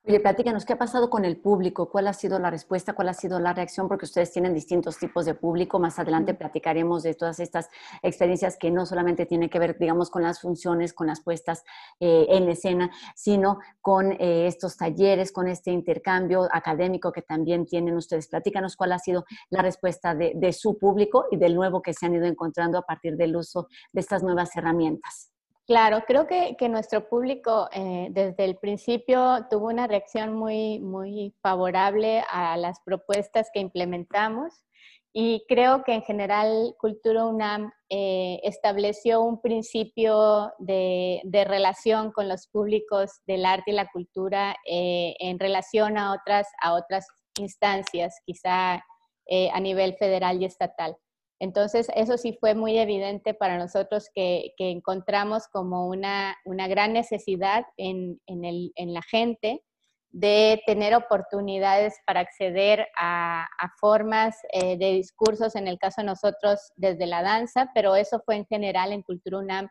Oye, platícanos, ¿qué ha pasado con el público? ¿Cuál ha sido la respuesta? ¿Cuál ha sido la reacción? Porque ustedes tienen distintos tipos de público. Más adelante platicaremos de todas estas experiencias que no solamente tienen que ver, digamos, con las funciones, con las puestas en escena, sino con estos talleres, con este intercambio académico que también tienen ustedes. Platícanos cuál ha sido la respuesta de su público y del nuevo que se han ido encontrando a partir del uso de estas nuevas herramientas. Claro, creo que nuestro público desde el principio tuvo una reacción muy, muy favorable a las propuestas que implementamos y creo que en general Cultura UNAM estableció un principio de relación con los públicos del arte y la cultura en relación a otras instancias, quizá a nivel federal y estatal. Entonces, eso sí fue muy evidente para nosotros que encontramos como una gran necesidad en la gente de tener oportunidades para acceder a formas de discursos, en el caso de nosotros desde la danza, pero eso fue en general en Cultura UNAM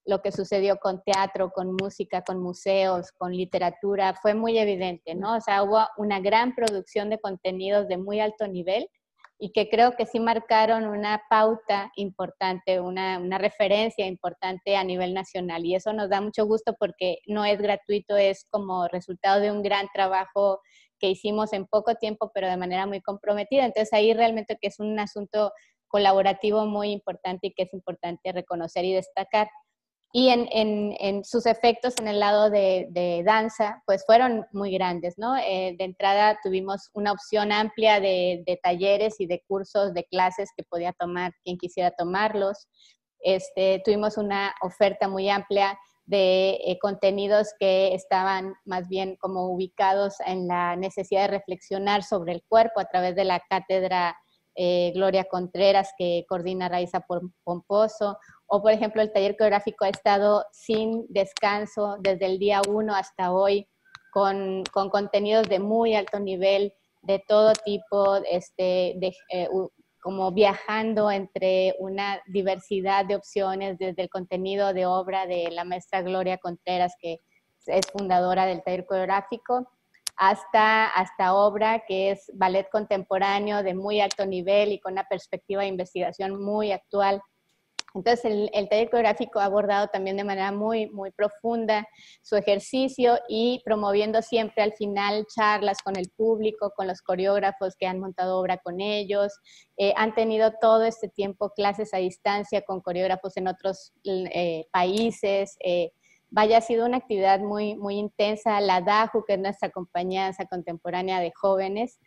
lo que sucedió con teatro, con música, con museos, con literatura, fue muy evidente, ¿no? O sea, hubo una gran producción de contenidos de muy alto nivel y que creo que sí marcaron una pauta importante, una referencia importante a nivel nacional. Y eso nos da mucho gusto porque no es gratuito, es como resultado de un gran trabajo que hicimos en poco tiempo, pero de manera muy comprometida. Entonces ahí realmente que es un asunto colaborativo muy importante y que es importante reconocer y destacar. Y en sus efectos en el lado de danza, pues fueron muy grandes, ¿no? De entrada tuvimos una opción amplia de talleres y de cursos, de clases que podía tomar quien quisiera tomarlos. Tuvimos una oferta muy amplia de contenidos que estaban más bien como ubicados en la necesidad de reflexionar sobre el cuerpo a través de la cátedra Gloria Contreras, que coordina Raiza Pomposo, o por ejemplo el taller coreográfico ha estado sin descanso desde el día 1 hasta hoy, con contenidos de muy alto nivel, de todo tipo, como viajando entre una diversidad de opciones, desde el contenido de obra de la maestra Gloria Contreras, que es fundadora del taller coreográfico, hasta obra que es ballet contemporáneo de muy alto nivel y con una perspectiva de investigación muy actual. Entonces el taller coreográfico ha abordado también de manera muy, muy profunda su ejercicio y promoviendo siempre al final charlas con el público, con los coreógrafos que han montado obra con ellos. Han tenido todo este tiempo clases a distancia con coreógrafos en otros países. Ha sido una actividad muy, muy intensa. La DAJU, que es nuestra compañía danza contemporánea de jóvenes,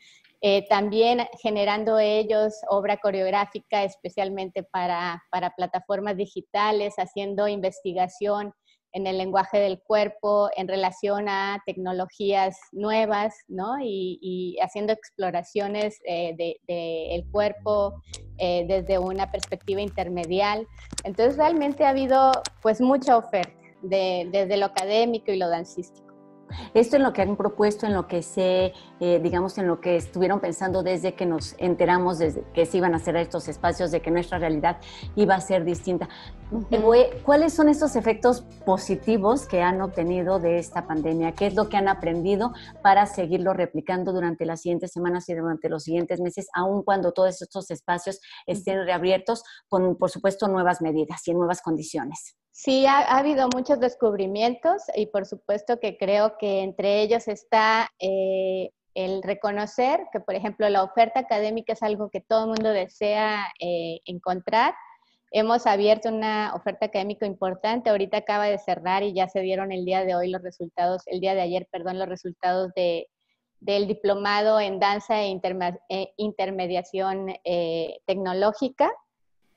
también generando ellos obra coreográfica especialmente para plataformas digitales, haciendo investigación en el lenguaje del cuerpo en relación a tecnologías nuevas, ¿no? Y haciendo exploraciones del cuerpo desde una perspectiva intermedial. Entonces realmente ha habido pues mucha oferta desde lo académico y lo dancístico. Esto es lo que han propuesto, en lo que digamos, en lo que estuvieron pensando desde que nos enteramos desde que se iban a hacer estos espacios, de que nuestra realidad iba a ser distinta. ¿Cuáles son estos efectos positivos que han obtenido de esta pandemia? ¿Qué es lo que han aprendido para seguirlo replicando durante las siguientes semanas y durante los siguientes meses, aun cuando todos estos espacios estén reabiertos con, por supuesto, nuevas medidas y en nuevas condiciones? Sí, ha habido muchos descubrimientos y por supuesto que creo que entre ellos está el reconocer que, por ejemplo, la oferta académica es algo que todo el mundo desea encontrar. Hemos abierto una oferta académica importante, ahorita acaba de cerrar y ya se dieron el día de hoy los resultados, el día de ayer, perdón, los resultados del diplomado en danza e intermediación tecnológica.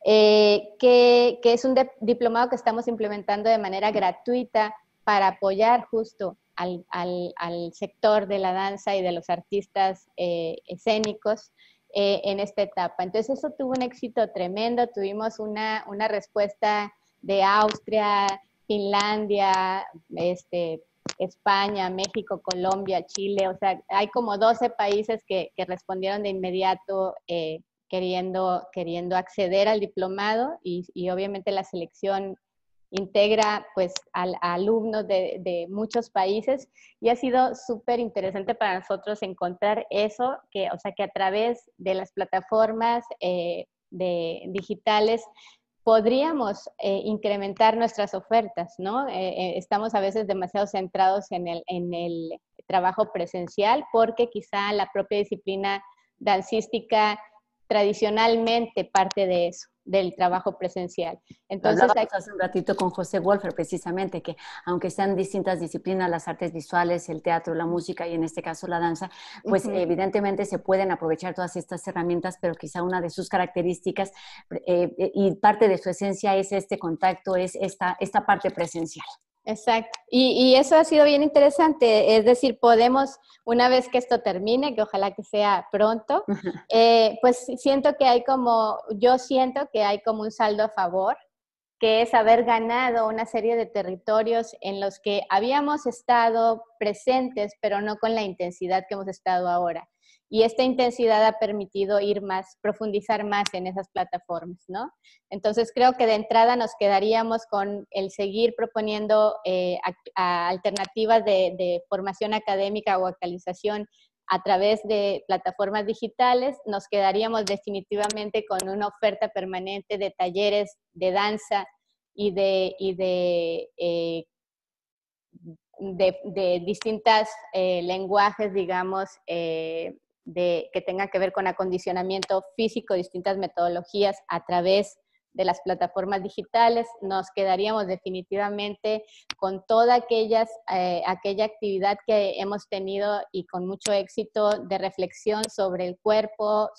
Que es un diplomado que estamos implementando de manera gratuita para apoyar justo al sector de la danza y de los artistas escénicos en esta etapa. Entonces eso tuvo un éxito tremendo, tuvimos una respuesta de Austria, Finlandia, España, México, Colombia, Chile, o sea, hay como 12 países que respondieron de inmediato queriendo acceder al diplomado y obviamente la selección integra pues a alumnos de muchos países y ha sido súper interesante para nosotros encontrar eso, o sea que a través de las plataformas digitales podríamos incrementar nuestras ofertas, ¿no? Estamos a veces demasiado centrados en el trabajo presencial porque quizá la propia disciplina dancística tradicionalmente parte de eso, del trabajo presencial. Entonces, hablábamos hace un ratito con José Wolfer, precisamente, que aunque sean distintas disciplinas, las artes visuales, el teatro, la música y en este caso la danza, pues evidentemente se pueden aprovechar todas estas herramientas, pero quizá una de sus características y parte de su esencia es este contacto, es esta parte presencial. Exacto. Y eso ha sido bien interesante. Es decir, podemos, una vez que esto termine, que ojalá que sea pronto, pues yo siento que hay como un saldo a favor, que es haber ganado una serie de territorios en los que habíamos estado presentes, pero no con la intensidad que hemos estado ahora. Y esta intensidad ha permitido profundizar más en esas plataformas, ¿no? Entonces creo que de entrada nos quedaríamos con el seguir proponiendo alternativas de formación académica o actualización a través de plataformas digitales. Nos quedaríamos definitivamente con una oferta permanente de talleres de danza y de distintos lenguajes, digamos, que tengan que ver con acondicionamiento físico, distintas metodologías a través de las plataformas digitales. Nos quedaríamos definitivamente con toda aquella actividad que hemos tenido y con mucho éxito de reflexión sobre el cuerpo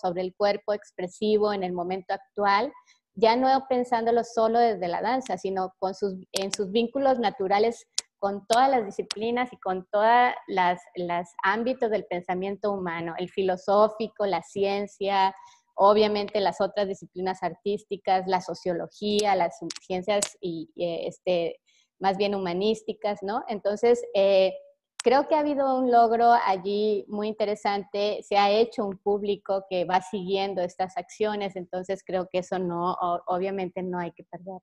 expresivo en el momento actual, ya no pensándolo solo desde la danza, sino en sus vínculos naturales con todas las disciplinas y con todos los ámbitos del pensamiento humano, el filosófico, la ciencia, obviamente las otras disciplinas artísticas, la sociología, las ciencias más bien humanísticas, ¿no? Entonces, creo que ha habido un logro allí muy interesante, se ha hecho un público que va siguiendo estas acciones, entonces creo que eso obviamente no hay que perderlo.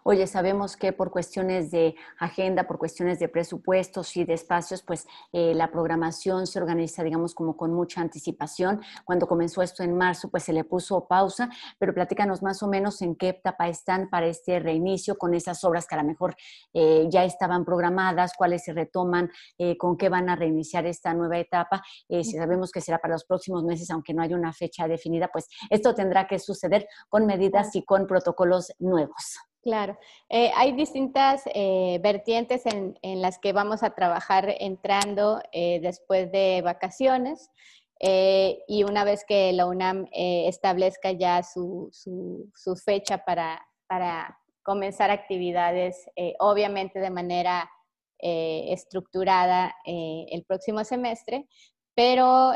Oye, sabemos que por cuestiones de agenda, por cuestiones de presupuestos y de espacios, pues la programación se organiza, digamos, como con mucha anticipación. Cuando comenzó esto en marzo, pues se le puso pausa, pero platícanos más o menos en qué etapa están para este reinicio con esas obras que a lo mejor ya estaban programadas, cuáles se retoman, con qué van a reiniciar esta nueva etapa. Si sabemos que será para los próximos meses, aunque no haya una fecha definida, pues esto tendrá que suceder con medidas y con protocolos nuevos. Claro, hay distintas vertientes en las que vamos a trabajar entrando después de vacaciones y una vez que la UNAM establezca ya su fecha para comenzar actividades, obviamente de manera estructurada el próximo semestre, Pero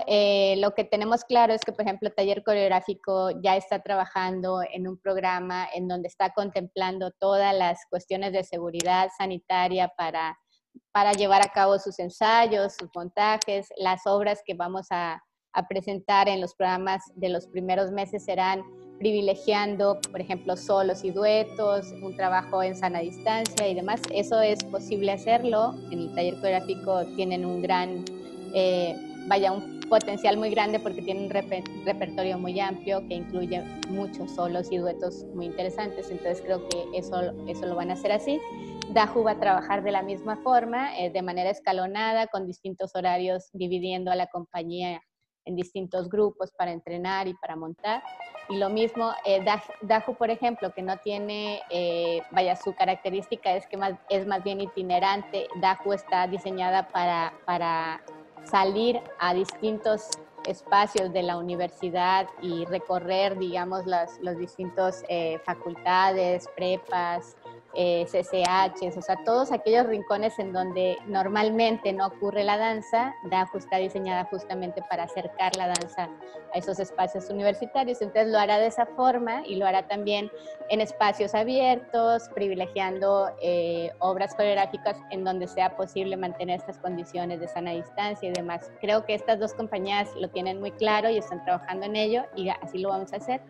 lo que tenemos claro es que, por ejemplo, Taller Coreográfico ya está trabajando en un programa en donde está contemplando todas las cuestiones de seguridad sanitaria para llevar a cabo sus ensayos, sus montajes. Las obras que vamos a presentar en los programas de los primeros meses serán privilegiando, por ejemplo, solos y duetos, un trabajo en sana distancia y demás. Eso es posible hacerlo. En el Taller Coreográfico tienen un gran... un potencial muy grande porque tiene un repertorio muy amplio que incluye muchos solos y duetos muy interesantes, entonces creo que eso lo van a hacer así. Daju va a trabajar de la misma forma, de manera escalonada, con distintos horarios, dividiendo a la compañía en distintos grupos para entrenar y para montar. Y lo mismo, Daju, por ejemplo, que no tiene, su característica es que es más bien itinerante. Daju está diseñada para salir a distintos espacios de la universidad y recorrer, digamos, los distintos facultades, prepas, CCHs, o sea, todos aquellos rincones en donde normalmente no ocurre la danza. Daju está diseñada justamente para acercar la danza a esos espacios universitarios, entonces lo hará de esa forma y lo hará también en espacios abiertos, privilegiando obras coreográficas en donde sea posible mantener estas condiciones de sana distancia y demás. Creo que estas dos compañías lo tienen muy claro y están trabajando en ello y así lo vamos a hacer.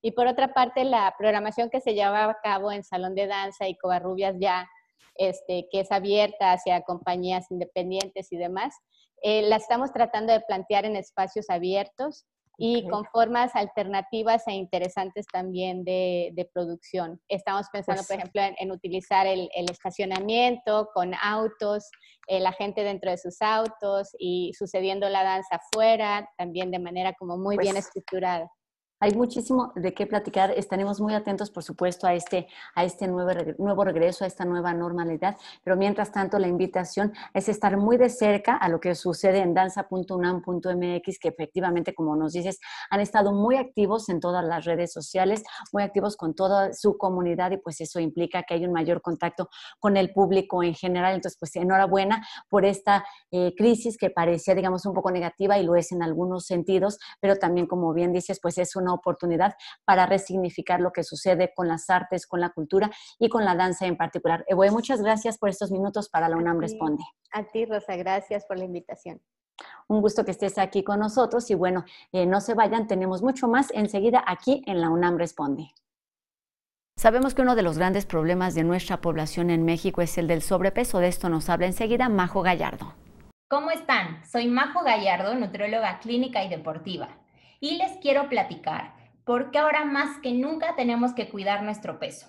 Y por otra parte, la programación que se lleva a cabo en Salón de Danza y Covarrubias ya, que es abierta hacia compañías independientes y demás, la estamos tratando de plantear en espacios abiertos y con formas alternativas e interesantes también de producción. Estamos pensando, por ejemplo, en utilizar el estacionamiento con autos, la gente dentro de sus autos y sucediendo la danza afuera, también de manera como muy bien estructurada. Hay muchísimo de qué platicar. Estaremos muy atentos, por supuesto, a este nuevo regreso, a esta nueva normalidad. Pero mientras tanto, la invitación es estar muy de cerca a lo que sucede en danza.unam.mx, que efectivamente, como nos dices, han estado muy activos en todas las redes sociales, muy activos con toda su comunidad y pues eso implica que hay un mayor contacto con el público en general. Entonces, pues enhorabuena por esta crisis que parecía, digamos, un poco negativa y lo es en algunos sentidos, pero también, como bien dices, pues es una oportunidad para resignificar lo que sucede con las artes, con la cultura y con la danza en particular. Evoe, muchas gracias por estos minutos para la UNAM Responde. A ti, Rosa, gracias por la invitación. Un gusto que estés aquí con nosotros y bueno, no se vayan, tenemos mucho más enseguida aquí en la UNAM Responde. Sabemos que uno de los grandes problemas de nuestra población en México es el del sobrepeso. De esto nos habla enseguida Majo Gallardo. ¿Cómo están? Soy Majo Gallardo, nutrióloga clínica y deportiva. Y les quiero platicar por qué ahora más que nunca tenemos que cuidar nuestro peso.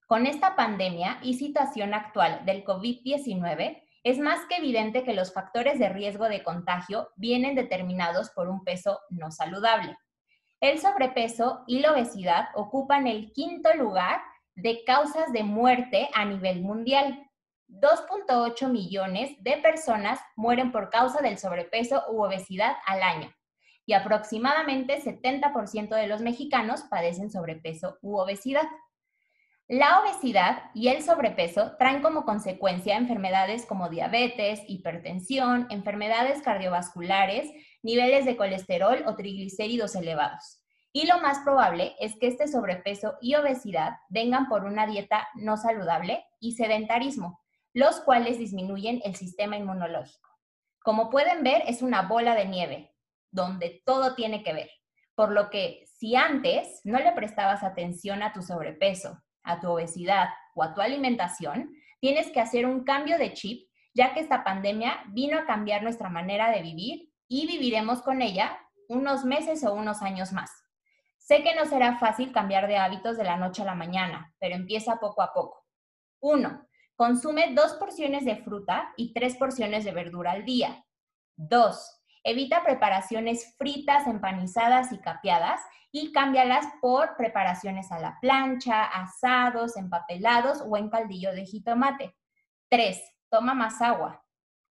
Con esta pandemia y situación actual del COVID-19, es más que evidente que los factores de riesgo de contagio vienen determinados por un peso no saludable. El sobrepeso y la obesidad ocupan el 5º lugar de causas de muerte a nivel mundial. 2.8 millones de personas mueren por causa del sobrepeso u obesidad al año. Y aproximadamente 70% de los mexicanos padecen sobrepeso u obesidad. La obesidad y el sobrepeso traen como consecuencia enfermedades como diabetes, hipertensión, enfermedades cardiovasculares, niveles de colesterol o triglicéridos elevados. Y lo más probable es que este sobrepeso y obesidad vengan por una dieta no saludable y sedentarismo, los cuales disminuyen el sistema inmunológico. Como pueden ver, es una bola de nieve, donde todo tiene que ver. Por lo que si antes no le prestabas atención a tu sobrepeso, a tu obesidad o a tu alimentación, tienes que hacer un cambio de chip, ya que esta pandemia vino a cambiar nuestra manera de vivir y viviremos con ella unos meses o unos años más. Sé que no será fácil cambiar de hábitos de la noche a la mañana, pero empieza poco a poco. 1. Consume 2 porciones de fruta y 3 porciones de verdura al día. 2. Evita preparaciones fritas, empanizadas y capeadas y cámbialas por preparaciones a la plancha, asados, empapelados o en caldillo de jitomate. 3. Toma más agua.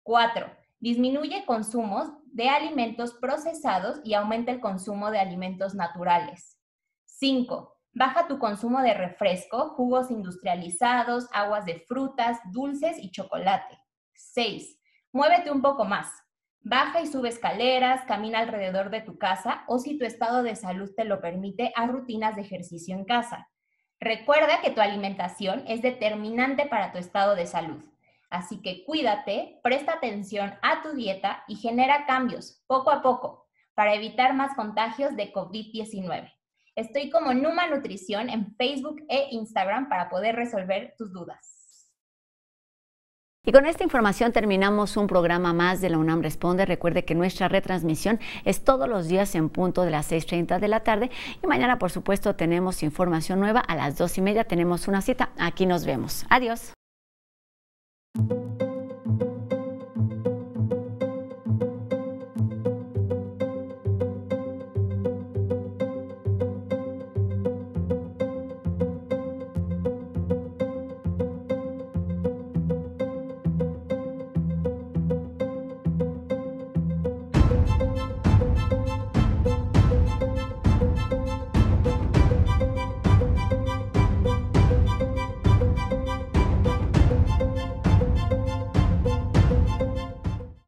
4. Disminuye consumos de alimentos procesados y aumenta el consumo de alimentos naturales. 5. Baja tu consumo de refresco, jugos industrializados, aguas de frutas, dulces y chocolate. 6. Muévete un poco más. Baja y sube escaleras, camina alrededor de tu casa o si tu estado de salud te lo permite, haz rutinas de ejercicio en casa. Recuerda que tu alimentación es determinante para tu estado de salud. Así que cuídate, presta atención a tu dieta y genera cambios poco a poco para evitar más contagios de COVID-19. Estoy como Numa Nutrición en Facebook e Instagram para poder resolver tus dudas. Y con esta información terminamos un programa más de la UNAM Responde. Recuerde que nuestra retransmisión es todos los días en punto de las 6:30 de la tarde. Y mañana, por supuesto, tenemos información nueva. A las 2:30 tenemos una cita. Aquí nos vemos. Adiós.